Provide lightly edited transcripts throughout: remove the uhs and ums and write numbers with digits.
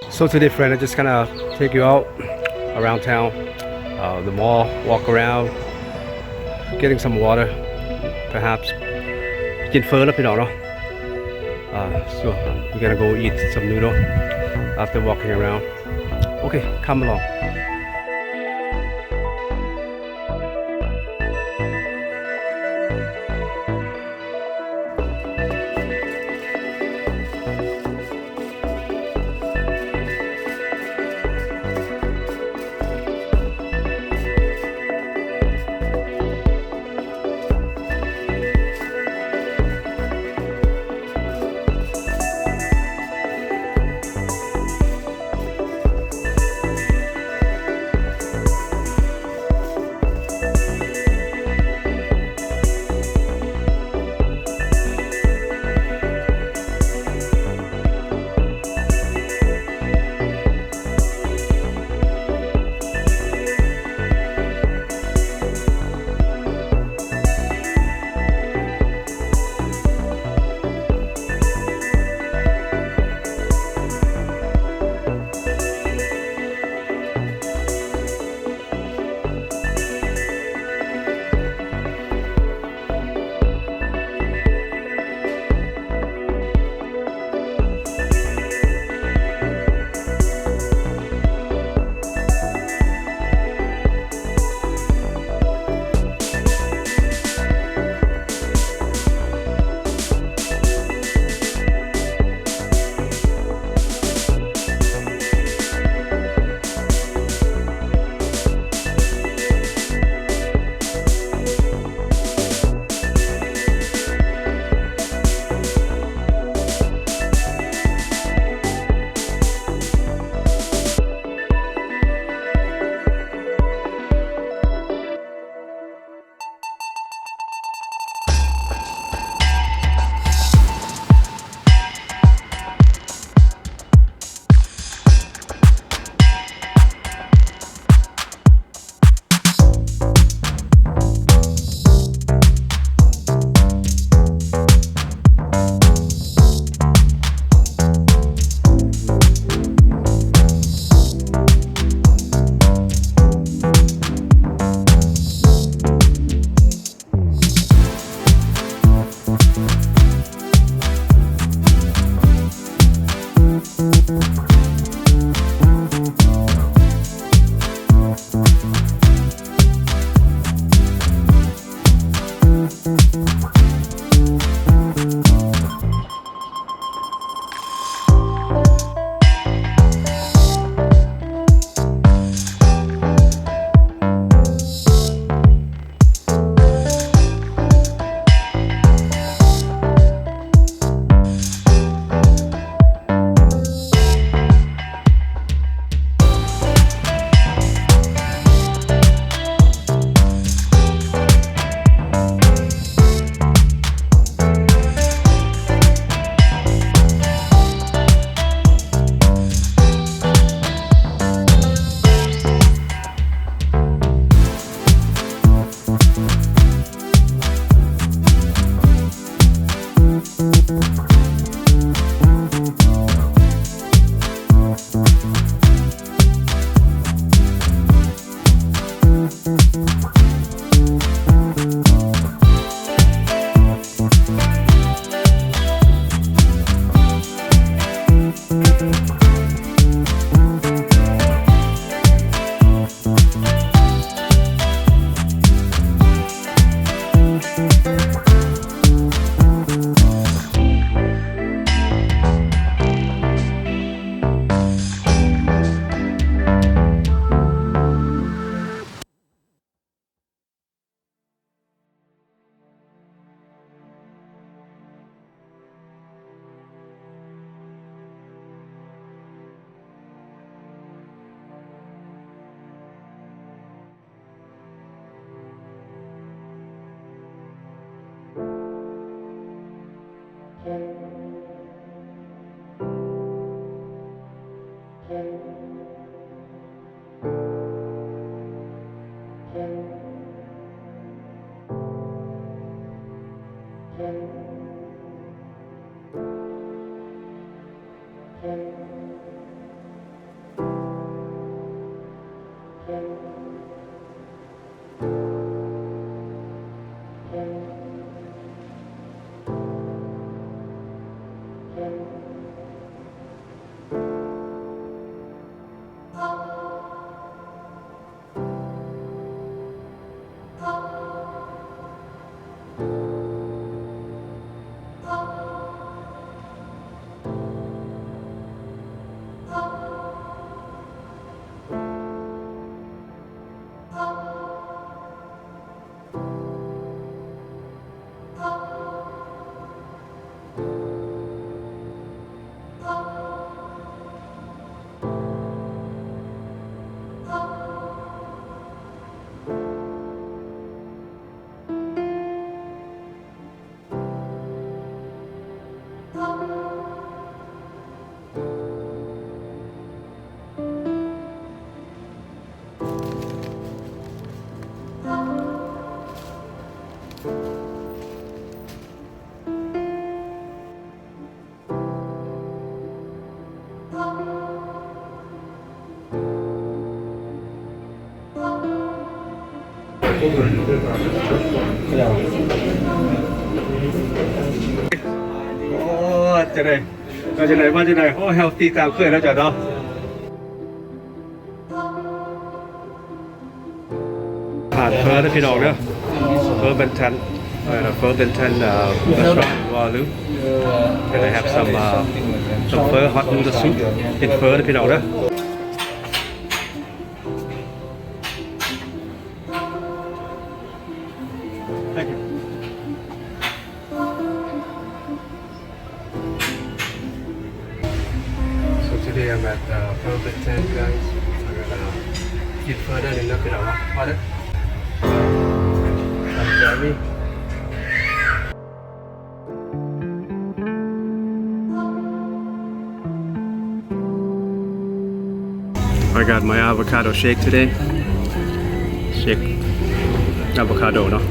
So today, friend, I just kind of take you out around town, the mall, walk around, getting some water, perhaps. กินเฟ้อแล้วพี่น้องเนาะ so we're gonna go eat some noodle after walking around. Okay, come along. โอ้จะได้มาจะไหนมาจะไหนโอ้เฮลตี้ตามเคยแล้วจ้ะเนาะผ่านเฟอร์นะพี่น้องเนาะเฟอร์เป็นทันเฟอร์เป็นทันrestaurant value and I have some fur hot noodle soup in fur นะพี่น้องเนาะToday I'm at Perfect Tent, guys. I'm gonna get further and look at our water. I'm Jeremy. I got my avocado shake today. Shake avocado, no?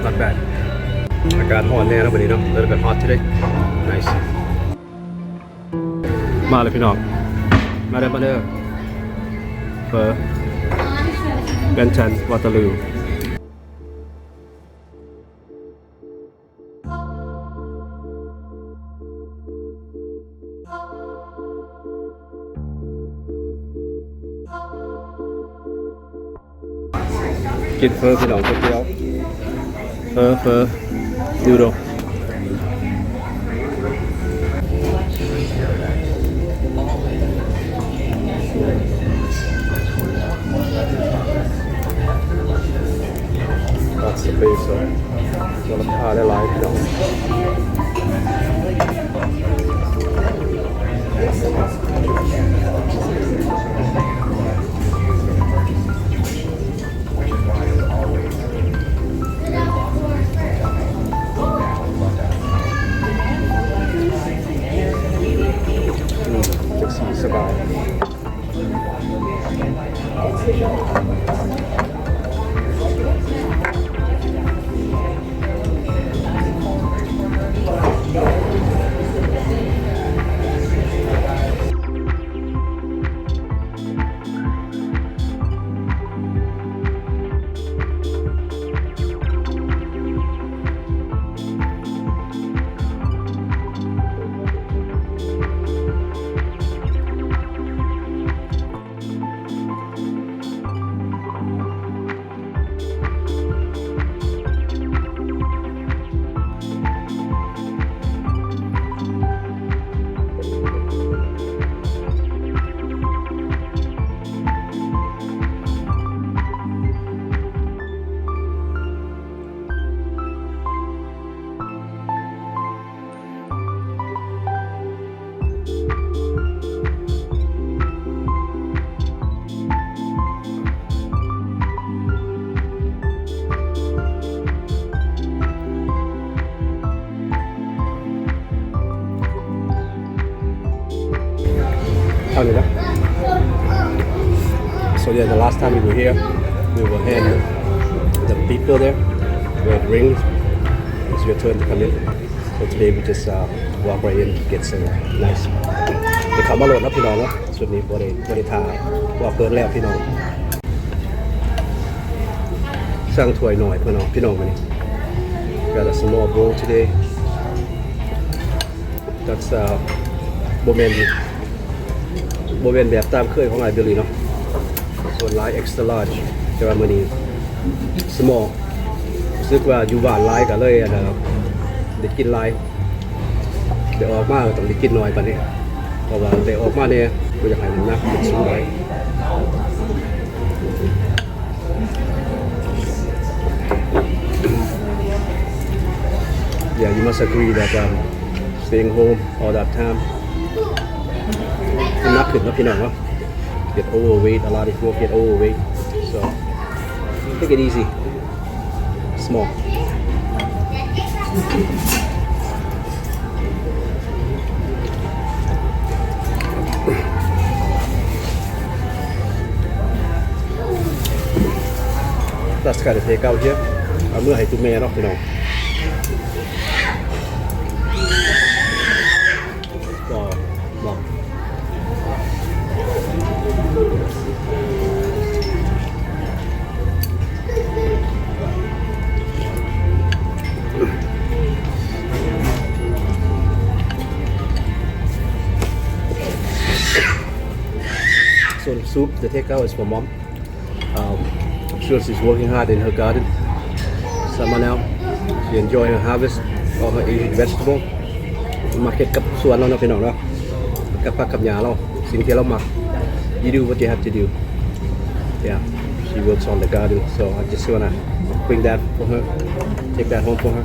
Not bad. I got hot there, nobody know. A little bit hot today. Nice. มาเลยพี่น้องมาเด้อเฟอร์เบนชันวอเตอร์ลูกินเฟอร์พี่น้องก๋วยเตี๋ยวเฟอร์ยูโรตัดสเปซเลยจะราคาได้หลายพี่น้องสบายSo yeah, the last time we were here, we were hand the people there. We had rings. It's your turn to come in. So today we just walk right in, get some nice. เดี๋ยวเขามาโหลดนะพี่น้องเนาะส่วนนี้บริทาว่าเปิดแล้วพี่น้องสร้างถ้วยหน่อยพี่น้องมานี่ Got a small bowl today. That's โบเมนแบบตามเคยของไอเบลลี่เนาะส่วนไลน์ extra large แต่ว่ามื้อนี้ small รู้สึกว่าอยู่บ้านไลน์ก็เลยนะครับได้กินไลน์เดี๋ยวออกมาก็ต้องได้กินน้อยกว่านี้เพราะว่าได้ออกมาเนี่ยก็อยากให้มันนักเป็นสูงไว้ Yeah, you must agree that staying home all that time มันนักขึ้นนะพี่น้องเนาะ get overweight a lot of people get overweight so take it easy small that's kind of take out here เอาเมื่อให้ตุ้มแม่เนาะพี่น้อง the takeout is for mom. I'm sure she's working hard in her garden. Summer now, she enjoy her harvest of her Asian vegetable. Market กับสวนเราเนาะพี่น้องเนาะกับผักกับหญ้าเราสิ่งที่เรามัก You do what you have to do. Yeah, she works on the garden, so I just wanna bring that for her, take that home for her.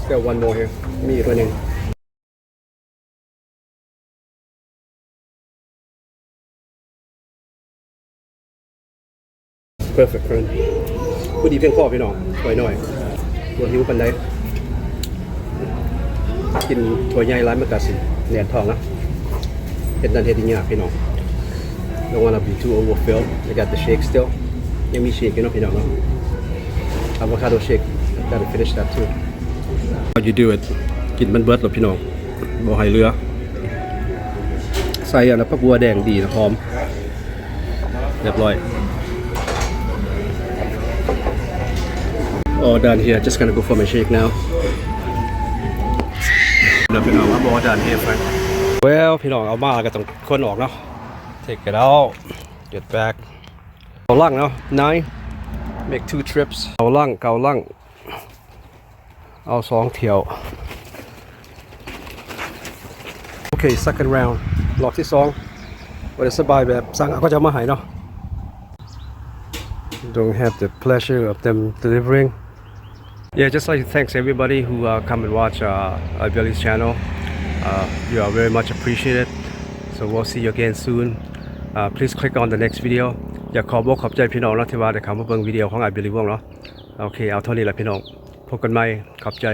Still one more here. Me running. Perfect friend. พอดีเพียงพอพี่น้องถอยหน่อยตัวหิวปันใดกินถั่วใหญ่ร้านมะกะสิแหนนทองนะเฮ็ดนั่นเฮ็ดนี่ยากพี่น้อง Don't wanna be too overfilled. I got the shake still. ยังมีเชคอยู่เนาะพี่น้องเนาะ Avocado shake. Gotta finish that too. How you do it? กินมันเบิดหรอพี่น้องบ่ให้เหลือใส่อันนั้นผักบัวแดงดีนะหอมเรียบร้อย All done here. Just gonna go for my shake now. พี่น้องว่าall done here friend. Well พี่น้องเอามาก็ต้องคนออกเนาะ Take it out. Get back. เอาล่างเนาะ 9 Make 2 trips. เอาล่างเอา2เที่ยว Okay, second round. รอบที่2ว่าจะสบายแบบสั่งก็จะมาให้เนาะ Don't have the pleasure of them delivering. Yeah, just like to thanks everybody who come and watch Billy's channel. You are very much appreciated. So we'll see you again soon. Please click on the next video. อยากขอบอกขอบใจพี่น้องนะที่ว่าได้เข้ามาเบิ่งวิดีโอของBilly Vongเนาะโอเคเอาเท่านี้แหละพี่น้องพบกันใหม่ขอบใจ